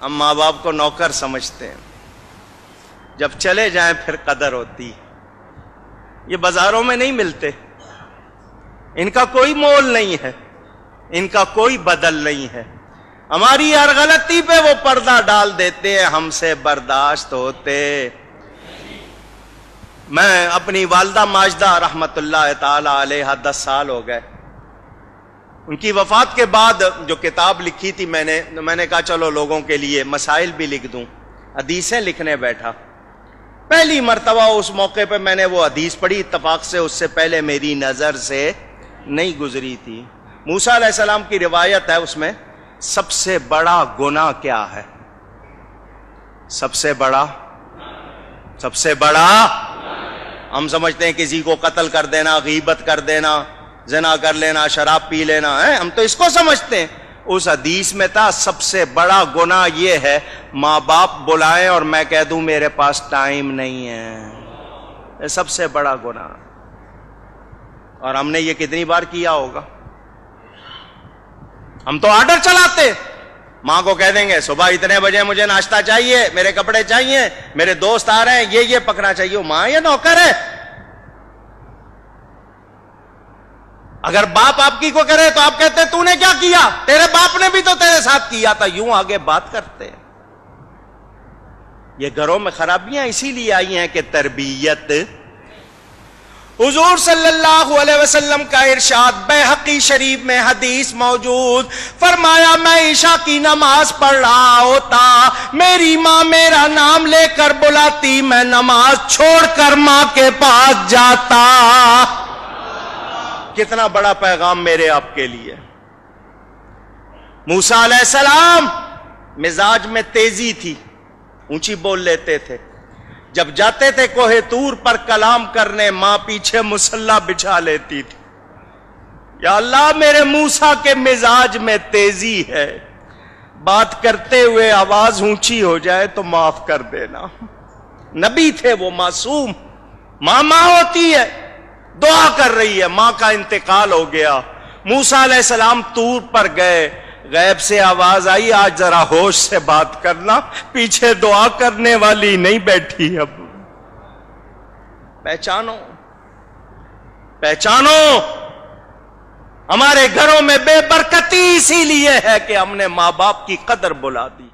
ہم ماں باپ کو نوکر سمجھتے ہیں، جب چلے جائیں پھر قدر ہوتی. یہ بازاروں میں نہیں ملتے، ان کا کوئی مول نہیں ہے، ان کا کوئی بدل نہیں ہے. ہماری ہر غلطی پہ وہ پردہ ڈال دیتے ہیں، ہم سے برداشت ہوتے. میں اپنی والدہ ماجدہ رحمت اللہ تعالی علیہ 10 سال ہو گئے. ان کی وفات کے بعد جو کتاب لکھی تھی میں نے کہا چلو لوگوں کے لیے مسائل بھی لکھ دوں. حدیثیں لکھنے بیٹھا. پہلی مرتبہ اس موقع پہ میں نے وہ حدیث پڑھی، اتفاق سے اس سے پہلے میری نظر سے نہیں گزری تھی. موسیٰ علیہ السلام کی روایت ہے، اس میں سب سے بڑا گناہ کیا ہے؟ سب سے بڑا ہم سمجھتے ہیں کسی کو قتل کر دینا، غیبت کر دینا، زنا کر لینا، شراب پی لینا ہے، ہم تو اس کو سمجھتے ہیں. اس حدیث میں تھا سب سے بڑا گناہ یہ ہے ماں باپ بلائیں اور میں کہہ دوں میرے پاس ٹائم نہیں ہے. یہ سب سے بڑا گناہ. اور ہم نے یہ کتنی بار کیا ہوگا؟ ہم تو آرڈر چلاتے، ماں کو کہہ دیں گے صبح اتنے بجے مجھے ناشتہ چاہیے، میرے کپڑے چاہیے، میرے دوست آ رہے ہیں، یہ پکنا چاہیے. ماں یہ نوکر ہے. اگر باپ آپ کی کو کرے تو آپ کہتے تو نے کیا کیا؟ تیرے باپ نے بھی تو تیرے ساتھ کیا تھا. یوں آگے بات کرتے ہیں. یہ گھروں میں خرابیاں اسی لیے آئی ہیں کہ تربیت. حضور صلی اللہ علیہ وسلم کا ارشاد بیہقی شریف میں حدیث موجود، فرمایا میں عشاء کی نماز پڑھ رہا ہوتا، میری ماں میرا نام لے کر بلاتی، میں نماز چھوڑ کر ماں کے پاس جاتا. کتنا بڑا پیغام میرے آپ کے لیے. موسیٰ علیہ السلام مزاج میں تیزی تھی، اونچی بول لیتے تھے. جب جاتے تھے کوہ طور پر کلام کرنے، ماں پیچھے مصلی بچھا لیتی تھی. یا اللہ میرے موسیٰ کے مزاج میں تیزی ہے، بات کرتے ہوئے آواز اونچی ہو جائے تو معاف کر دینا. نبی تھے وہ، معصوم. ماں ہوتی ہے، دعا کر رہی ہے، ماں کا انتقال ہو گیا. موسیٰ علیہ السلام طور پر گئے، غیب سے آواز آئی آج ذرا ہوش سے بات کرنا، پیچھے دعا کرنے والی نہیں بیٹھی. اب پہچانو ہمارے گھروں میں بے برکتی اسی لیے ہے کہ ہم نے ماں باپ کی قدر بھلا دی.